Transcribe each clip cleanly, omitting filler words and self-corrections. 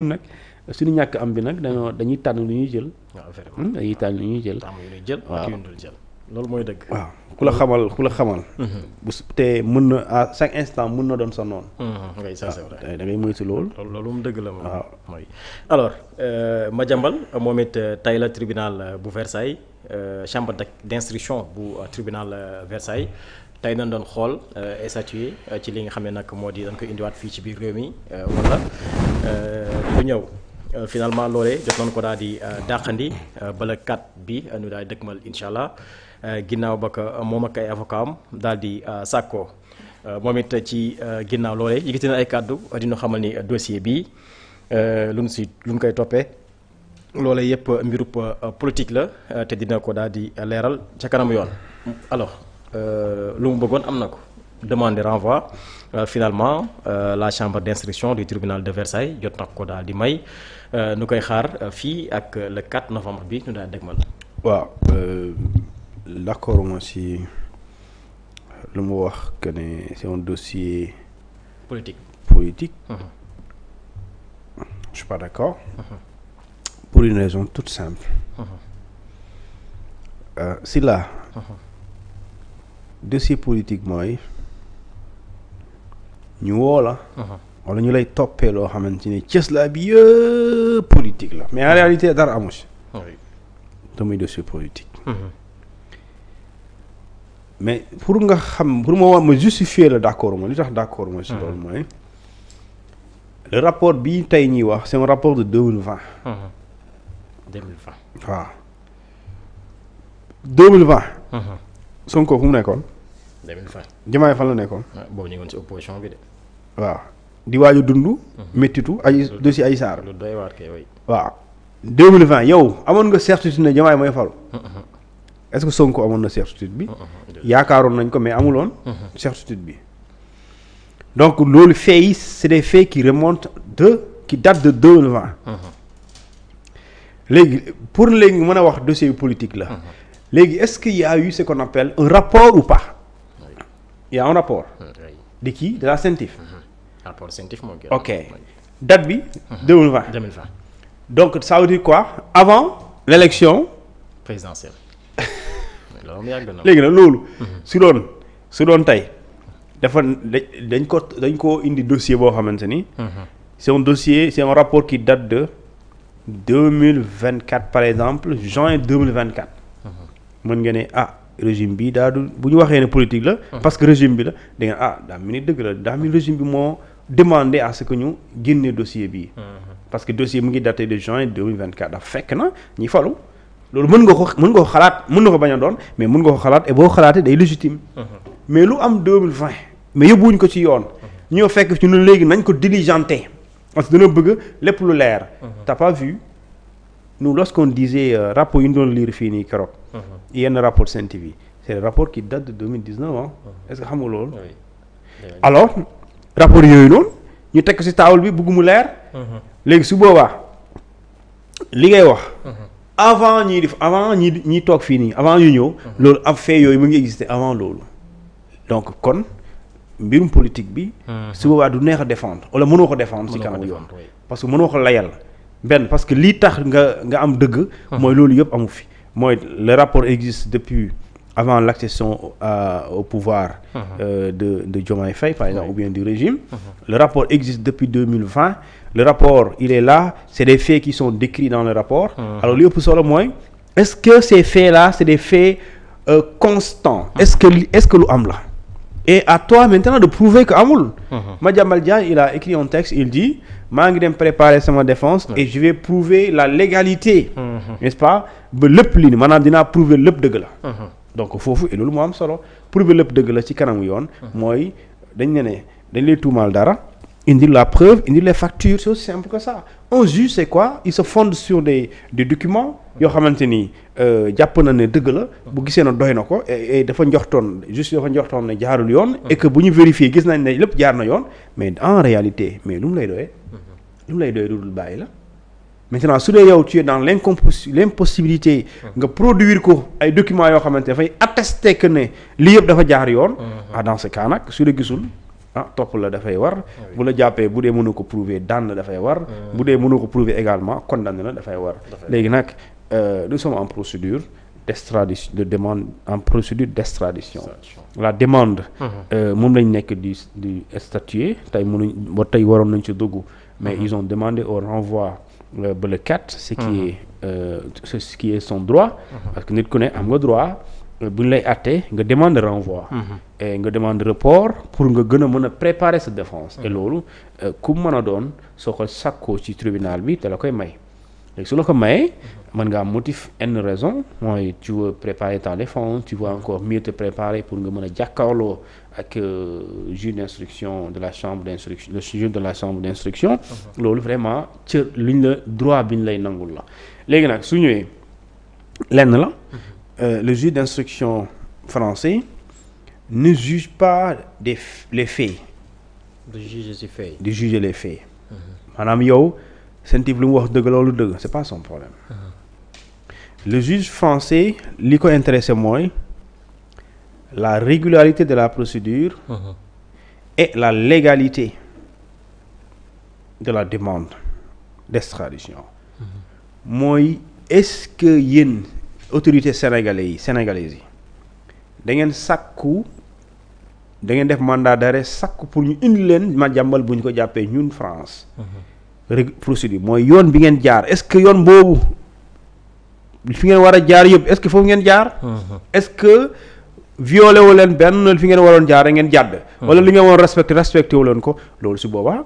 nag suñu ñàkk am bi nag dañuy tànn lu ñuy jël. waaw vraiment dañuy tànn lu ñuy jël. tàmm yu ñuy jël ak yu ñu dul jël loolu mooy dëgg. waaw ku la xamal. bu te mën na à chaque instant mën na doon sa noonu. ngay ça c'est vrai da ngay moytu loolu. loolu mu dëgg la moom. waaw mooy alors Madiambal moom it tey la tribunal bu Versailles chambre d'instruction bu tribunal Versailles tey nañ doon xool statuer ci li nga xam ne nag moo di dañ koy indiwaat fii ci biir réew mi wala du ñëw. Finalement loolee jot nañu ko daal di dàqandi bala 4 bi ñu daal di dëkkmal incha allah ginnaaw ba ko moom ak ay avocat am daal di sàkkoo moom it ci ginnaaw loolee yëkkati na ay kàddu dina xamal ni dossier bi lu ñu koy toppee loolee yëpp mbirub politique la te dina ko daal di leeral ca kanam yoon. Alors lu mu bëggoon am na ko demande renvoi finalement la chambre d'instruction du tribunal de Versailles jot na ko daal di may. nu koy xaar fii ak le 4 novembre bi ñu daal dégmal. waaw d'accord ma si lu mu wax que ne c'est un dossier politique. Je suis pas d'accord. Pour une raison toute simple. Si là dossier politique mooy ñu woo la. wala ñu lay toppee loo xamante ni cëslaa bi yëpp politique la mais en réalité dara amu si. damay dossier politique. mais pour nga xam pour ma justifier la d'accord ma li tax d'accord ma si loolu mooy le rapport bi tey ñuy wax c'est un rapport de 2020. 2020. waaw 2020. Sonko fu mu nekkoon. 2020. Diomaye fan la nekkoon. boobu ñu ngi woon ci opposition bi de. waaw. di waaju dund. méttitu ay dossier ay saar. lu doy waar kay way. waaw 2020 yow amoon nga certitude ne Diomaye mooy falu. est-ce que Sonko amoon na certitude bi. yaakaaroon nañ ko mais amuloon. certitude bi. donc loolu faits yi c'est des faits qui datent de 2020. léegi pour léegi mën a wax dossier politique la. léegi est-ce qu'il y a eu ce qu'on appelle un rapport ou pas. il y a un rapport. de qui de la CENTIF. rapport scientifique moo gën. ok date bi. 2020. donc ça veut dire quoi avant l'élection présidentielle. loolu yàgg na. léegi nag loolu. su doon tey dafa dañ ko indi dossier boo xamante ni. c'est un dossier c'est un rapport qui date de 2024 par exemple juin 2024. mën nga ne régime bi daa du bu ñu waxee ne politique la. parce que régime bi la da ngeen daa mel ni dëgg la daa mel régime bi moo demandé à ce que ñu génne dossier bii. parce que dossier mu ngi daté de juin 2024 dafa fekk na ñi falu loolu mën nga ko xalaat mën na ko bañ a doon mais mën nga ko xalaat et boo xalaatee day légitime. mais lu am 2020 mais yóbbuwuñ ko ci yoon. ñoo fekk ci ñun léegi nañ ko diligenté parce que dana bëgg lépp lu leer. t'as pas vu nous lorsqu'on disait rapport yu ñu doon lire fii nii keroog. yenn rapport Sen TV c'est le rapport qui date de 2019 ah. est-ce que xam nga loolu. alors rapport yooyu noonu ñu teg ci table bi bëgg mu leer. léegi su boobaa li ngay wax. avant ñi toog fii nii avant ñu ñëw. loolu am fait yooyu mu ngi exister avant loolu. donc kon mbirum politique bi. su boobaa du neex a défendre wala mënoo ko défendre ci kanam yoon. parce que mënoo ko layal benn parce que lii tax nga am dëgg. mooy loolu yëpp amu fi. mooy le rapport existe depuis avant l'accession au pouvoir de Diomaye Faye par exemple ou bien du régime. Le rapport existe depuis 2020. Le rapport il est là, c'est des faits qui sont décrits dans le rapport. Alors li ëpp solo mooy est-ce que ces faits-là c'est des faits constants. Est-ce que lu am la. Et à toi maintenant de prouver que amul. Madiambal Diagne il a écrit un texte, il dit maa ngi dem préparer sama défense et je vais prouver la légalité. N'est-ce pas ba lépp lii nii maanaam dinaa prouver lépp dëgg la. donc foofu et loolu moo am solo prouver lépp dëgg la ci kanamu yoon. mooy dañ lay tuumaal dara indi la preuve indi les factures c'est aussi simple que ça. un juge c'est quoi il se fonde sur des documents yoo xamante ni jàpp na ne dëgg la bu gisee na doy na ko et dafa njoxtoon ne jaarul yoon. et que bu ñu vérifier gis nañ ne lépp jaar na yoon mais en réalité mais lu mu lay doyee. lu mu lay doyee dudul bàyyi la. maintenant su dee yow tu es dans l'impossibilité nga produire ko ay documents yoo xamante dafay attester que ne lii yëpp dafa jaar yoon. dans ce cas nag su dee gisul topp la dafay war. bu la jàppee bu dee mënu ko prouver daan la dafay war. bu dee mënu ko prouver également condamné la dafay war. léegi nag nous sommes en procédure d'extradition d'extradition. La demande. moom lañ nekk di statuer tey mënuñ ba tey waroon nañ ci dugg. mais ils ont demandé au renvoi ba le 4. ce qui est son droit. parce que nit ku ne am nga droit. bu ñu lay àttee nga demande renvoi. et nga demande report pour nga gën a mën a préparer sa défense. et loolu ku mën a doon soo ko sàkkoo ci tribunal bi te la koy may léegi su la ko mayee mën nga am motif une raison mooy tu veux préparer ta défense tu veux encore mieux te préparer pour nga mën a jàkkaarloo ak juge d'instruction de la chambre d'instruction le juge de la chambre d'instruction. loolu vraiment cër luñ la droit bi ñu lay nangul la léegi nag su ñëwee lenn la. Le juge d'instruction français ne juge pas les faits. de juger ci faits. de juger les faits. maanaam yow sentif lu mu wax dëgg loolu dëgg c'est pas son problème. Le juge français li ko intéressé mooy la régularité de la procédure. Et la légalité de la demande d'extradition. mooy est-ce que yéen. autorités sénégalaises yi da ngeen sàkku da ngeen def mandat d'arrêt sàkku pour ñu indi leen Madiambal bu ñu ko jàppee ñun France. procédure mooy yoon bi ngeen jaar est-ce que yoon boobu fi ngeen war a jaar yëpp est-ce que foofu ngeen jaar. est-ce que violé wu leen benn fi ngeen waroon jaar da ngeen jàdd. wala li ngeen waroon respecté wu leen ko loolu si boobaa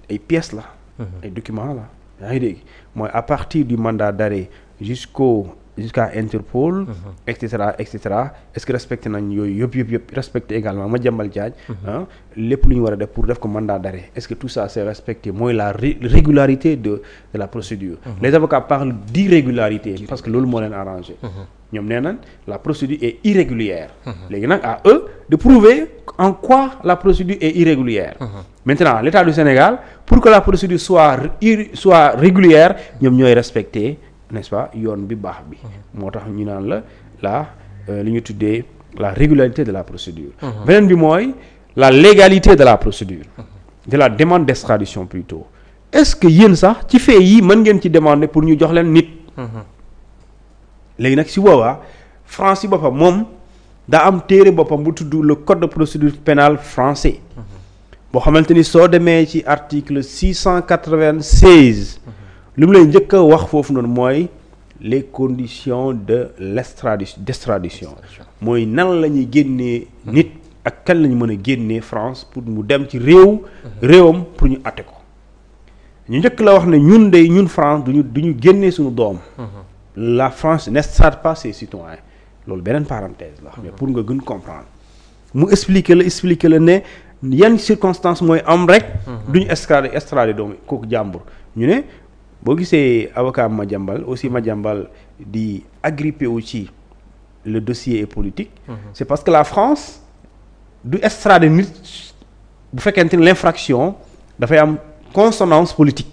ay pièces la. ay documents la yaa ngi dégg mooy à partir du mandat d'arrêt jusqu'à Interpol. et cetera est-ce que respecté nañ yooyu yëpp respecté également Madiambal Diagne. lépp lu ñu war a def pour def ko mandat d'arrêt est-ce que tout ça c'est respecté mooy la régularité de la procédure. Les avocats parlent d'irrégularité parce que loolu moo leen arrangé. ñoom nee nañ la procédure est irrégulière. léegi nag à eux de prouver en quoi la procédure est irrégulière. Maintenant l'État du Sénégal pour que la procédure soit régulière ñoom ñooy respecter. n'est-ce pas yoon bi baax bi. moo tax ñu naan li ñu tuddee la régularité de la procédure. beneen bi mooy la légalité de la procédure. de la demande d'extradition plutôt. est-ce que yéen sax ci fait yi mën ngeen ci demander pour ñu jox leen nit. léegi nag si boobaa France ci boppam moom daa am téere boppam bu tudd le code de procédure pénale français. boo xamante ni soo demee ci article 696. li mu lay njëkk a wax foofu noonu mooy les conditions de d'extradition mooy nan la ñuy génnee nit ak kan la ñu mën a génnee France pour mu dem ci réewam pour ñu atte ko ñu njëkk la wax ne ñun France duñu génnee suñu doom. La France n'extrade pas ses citoyens loolu beneen parenthèse la. mais pour nga gën comprendre mu expliquer la ne yan circonstances mooy am rek. duñu extrader doomu kooku jàmbur ñu ne. boo gisee avocat Madiambal di agrippé wu ci le dossier est politique. C'est parce que la France du extrader nit bu fekkente ni l'infraction dafay am consonance politique.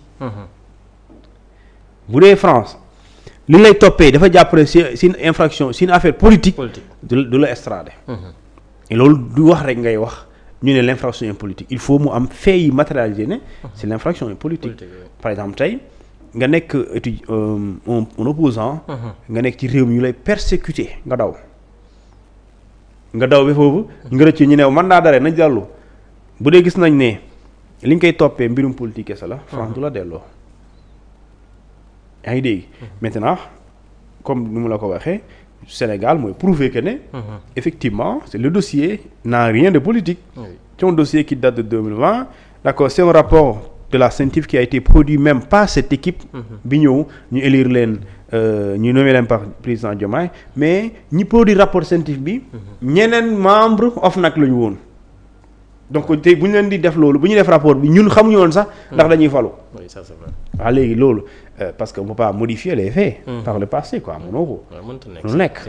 bu dee France li lay toppee dafa jàppale si une infraction si une affaire politique. du la extrader. et loolu du wax rek ngay wax ñu ne l'infraction est politique il faut mu am fait yi matérialisé ne si l'infraction est politique. par exemple tey. nga nekk un opposant nga nekk ci réew mi ñu lay persécuter nga daw ba foofu nga rëcc ñu ne mandat d'arrêt nañ dellu bu dee gis nañ ne li ñu koy toppee mbirum politique kese la France du la delloo yaa ngi dégg maintenant comme ni mu la ko waxee Sénégal mooy prouver que ne effectivement c'est le dossier n'a rien de politique. C'est un dossier qui date de 2020 d'accord c'est un rapport de la CENTIF qui a été produit même par cette équipe bi ñëw ñu élire leen ñu nommé leen par président Diomaye mais ñi produit rapport CENTIF bi ñeneen membre OFNAC la ñu woon donc tey bu ñu leen di def loolu bu ñu def rapport bi ñun xamuñu woon sax ndax dañuy falu. oui ça c'est vrai. waaw léegi loolu parce que on peut pas modifier les faits. par le passé quoi mënoo ko. mënul nekk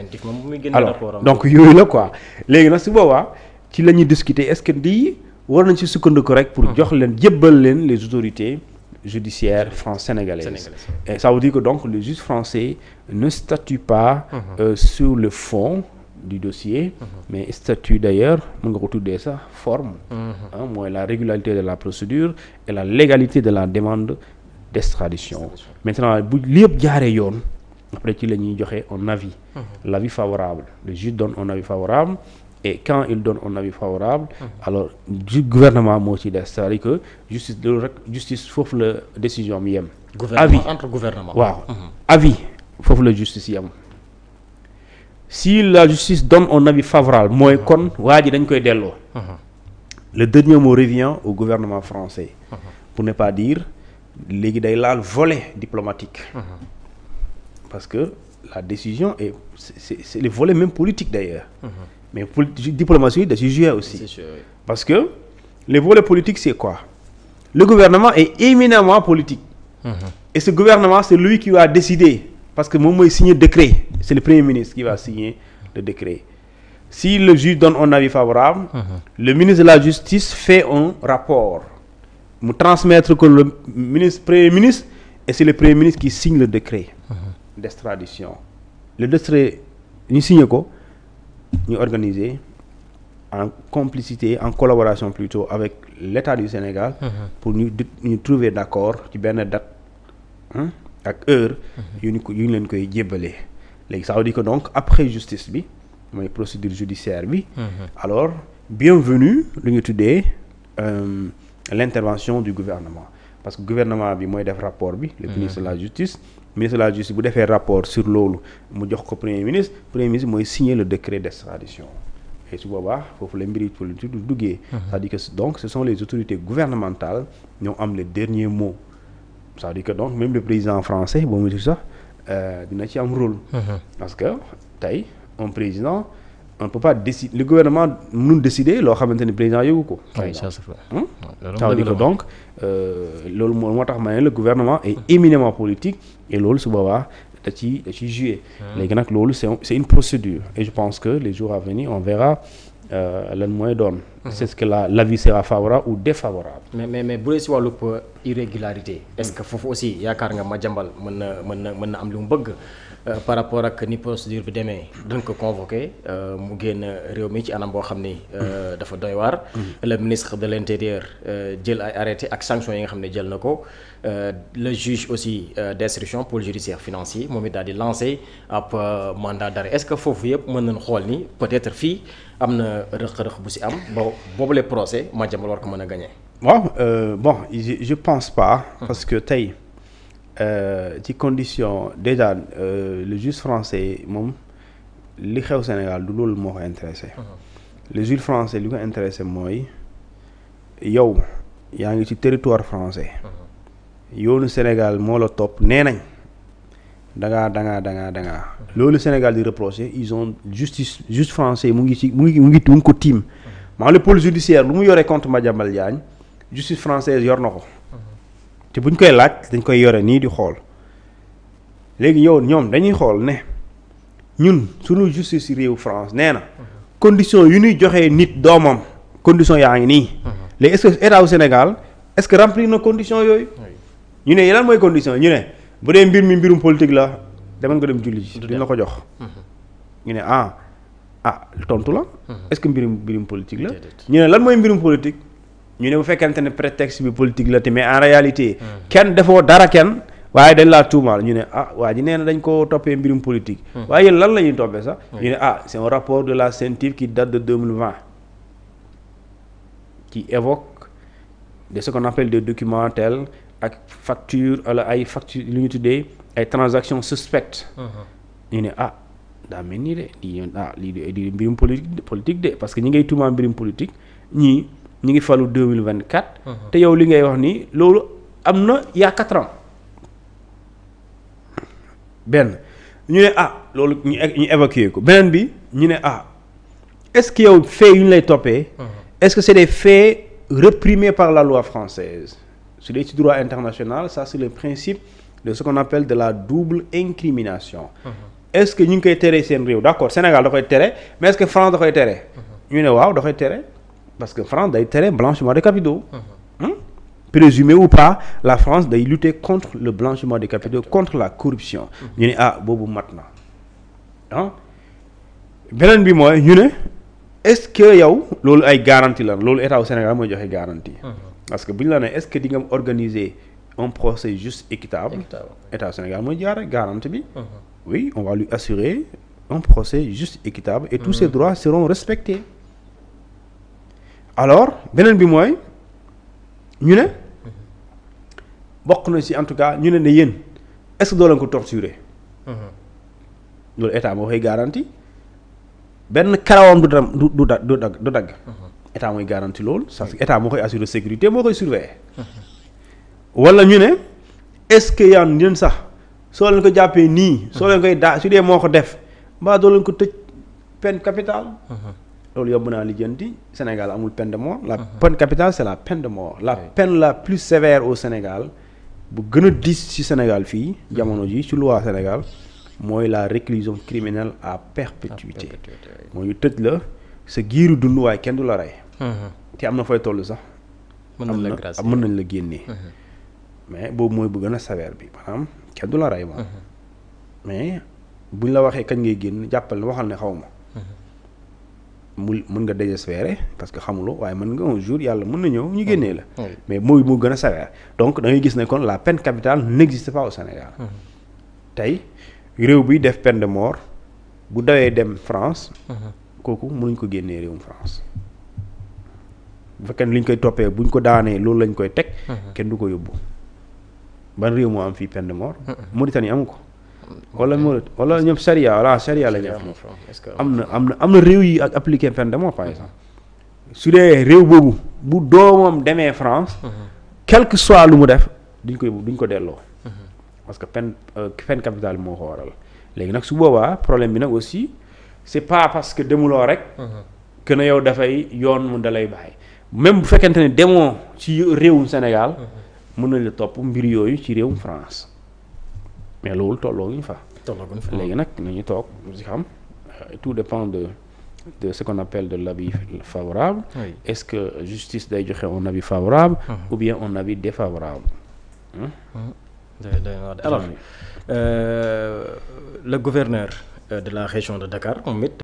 alors donc yooyu la quoi léegi nag su boobaa ci la ñuy discuter est-ce que di war nañ ci sukkandiku rek pour jox leen jébbal leen les autorités judiciaires sénégalaises. Et ça veut dire que donc le juge français ne statue pas sur le fond du dossier. Mais statut d'ailleurs mën nga ko tuddee sax forme. Mooy la régularité de la procédure et la légalité de la demande d'extradition. Maintenant bu li yëpp jaaree yoon après ci la ñuy joxe un avis. L'avis favorable, le juge donne un avis favorable. Et quand il donne un avis favorable, alors du gouvernement moo ci des, c'est-à-dire que justice loolu rek justice foofu la décision bi yem. Gouvernement entre gouvernement. waaw avis foofu la justice yem. Si la justice donne un avis favorable mooy kon waa ji dañ koy delloo. Le dernier mot revient au gouvernement français. Pour ne pas dire léegi day laal volet diplomatique. Parce que la décision c'est le volet même politique d'ailleurs. Mais diplomatie da ci jouer aussi. Parce que le volet politique c'est quoi? Le gouvernement est éminemment politique. Et ce gouvernement c'est lui qui va décider parce que moom mooy signer décret. C'est le premier ministre qui va signer le décret. Si le juge donne un avis favorable, le ministre de la Justice fait un rapport. Mu transmettre que le premier ministre et c'est le premier ministre qui signe le décret d'extradition. Le décret ñu signé ko. Ñu organiser en complicité en collaboration plutôt avec l'État du Sénégal pour ñu trouver d'accord ci benn date ak heure yu ñu leen koy jébbalee léegi ça veut dire que donc après justice bi mooy procédure judiciaire bi alors bienvenue lu ñu tuddee l'intervention du gouvernement parce que gouvernement bi mooy def rapport bi le ministre de la justice bu defee rapport sur loolu mu jox ko premier ministre mooy signer le décret d'extradition et su boobaa foofu la mbiri politique du duggee c'est-à-dire que donc ce sont les autorités gouvernementales ñoo am le dernier mot c'est-à-dire que donc même le président français boo mu sax dina ci am rôle parce que tey un président on ne peut pas décider le gouvernement mënul décider loo xamante ni président yëgu ko. ça veut dire que donc loolu moo tax ma ne le gouvernement est éminemment politique et loolu su boobaa da ciy jouer. léegi nag loolu c'est une procédure et je pense que les jours à venir on verra lan mooy doon. c'est ce que l'avis sera favorable ou défavorable. mais bu dee si wàllu irrégularité. est-ce que foofu aussi yaakaar nga Madiambal mën na am lu mu bëgg. Par rapport ak ni procédure bi demee dañ ko convoqué mu génn réew mi ci anam boo xam ni dafa doy waar. Le ministre de l'intérieur jël ay arrêté ak sanctions yi nga xam ne jël na ko le juge aussi d'instruction pôle judiciaire financier moom it daal di lancé ab mandat d'arrêt est-ce que foofu yëpp mën nañu xool ni peut-être fii am na rëq-rëq bu si am boobule procès Madiambal war ko mën a gagner. waaw bon je pense pas. parce que tey. ci condition déjà le juge français moom li xew Sénégal du loolu moo ko intéressé le juge français li ko intéressé mooy yow yaa ngi ci territoire français yoonu Sénégal moo la topp nee nañ dangaa loolu Sénégal di reprocher ils ont juge français mu ngi ko tiim maa le pôle judiciaire lu mu yoree contre Madiambal Diagne justice française yor na ko te bu ñu koy laaj dañ koy yore nii di xool léegi yow ñoom dañuy xool ne ñun suñu justice réew France nee na condition yu ñuy joxee nit doomam condition yaa ngi nii léegi est-ce que état au Sénégal est-ce que remplir na condition yooyu ñu ne lan mooy condition ñu ne bu dee mbirum politique la demal nga dem julli ji duñ la ko jox ñu ne tontu la est-ce que mbirum politique la ñu ne lan mooy mbirum politique ñu ne bu fekkente ne prétexte bi politique la te mais en réalité kenn defoo dara kenn waaye dañ laa tuumaal ñu ne waa ji nee na dañ ko toppee mbirum politique waaye yéen lan la ñuy toppee sax ñu ne c'est un rapport de la CENTIF qui date de 2020 qui évoque de ce qu'on appelle des documents tels ak facture wala ay facture lu ñu tuddee ay transactions suspectes ñu ne daa mel nii de lii di mbirum politique de parce que ñi ngay tuumaal mbirum politique ñii ñu ngi falu 2024. te yow li ngay wax nii loolu am na il y a 4 ans benn ñu ne loolu ñu évacuer ko beneen bi ñu ne est-ce que yow faits yu ñu lay toppee. est-ce que c'est des faits réprimés par la loi française su dee ci droit international ça c'est le principe de ce qu'on appelle de la double incrimination. est-ce que ñu ngi koy tere seen réew d'accord Sénégal da koy tere mais est-ce que France da koy tere. ñu ne waaw da koy tere. parce que France day tere blanchiment de capitaux. Présumé ou pas la France day lutter contre le blanchiment de capitaux contre la corruption. ñu ne boobu mat na beneen bi mooy ñu ne est-ce que yow loolu ay garantie la loolu état au Sénégal mooy joxe garantie. parce que bu ñu la nee est-ce que di nga organiser un procès juste équitable. état au Sénégal mooy jaare garantie bi. oui on va lui assurer un procès juste équitable et tous ses droits seront respectés. alors beneen bi mooy ñu ne bokk na ci en tout cas ñu ne yéen est-ce que doo leen ko torturer. loolu état moo koy garantie benn karawam du dagg. état mooy garantie loolu. parce que état moo koy assurer sécurité moo koy surveiller. wala ñu ne est-ce que yéen sax soo leen ko jàppee nii. soo leen koy daa su dee moo ko def mbaa doo leen ko tëj peine capitale. loolu yomb naa lijjanti Sénégal amul peine de mort. la peine capitale c'est la peine de mort. la peine la plus sévère au Sénégal bu gën a diis ci Sénégal fii jamono ji ci loi Sénégal mooy la réclusion criminelle à perpétuité. mooy ñu tëj la sa giiru dund waaye kenn du la rey. te am na fooy toll sax. mën nañ la génnee. mais boobu mooy bu gën a sévère bi maanaam kenn du la rey moom. mais buñ la waxee kañ ngay génn jàppal ne waxal ne xaw ma. mën nga désespérer parce que xamuloo waaye mën nga un jour yàlla mën na ñëw ñu génnee la. mais mooy moo gën a sévère donc da ngay gis ne kon la peine capitale n'existe pas au Sénégal. tey réew bi def peine de mort bu dawee dem France. kooku mënuñ ko génnee réewum France. bu fekkee ne li ñu koy toppee buñ ko daanee loolu lañ koy teg. kenn du ko yóbbu. ban réew moo am fii peine de mort. Mauritanie amu ko. wala ñoom charia la ñu am na réew yi ak appliqué peine de mort par exemple. su dee réew boobu bu doomam demee France. quel que soit lu mu def duñ ko delloo. parce que peine capitale moo ko waral. léegi nag su boobaa problème bi nag aussi c'est pas parce que demuloo rek. que ne yow dafay yoon mu dalay bàyyi. même bu fekkente ne demoo ci réewum Sénégal. mën nañ la topp mbir yooyu ci réewum France. mais loolu tollooguñ fa. léegi nag nañu toog si xam tout dépend de ce qu'on appelle de l'avis favorable. Oui. Est-ce que justice day joxe un avis favorable. ou bien un avis défavorable. Alors le gouverneur de la région de Dakar moom it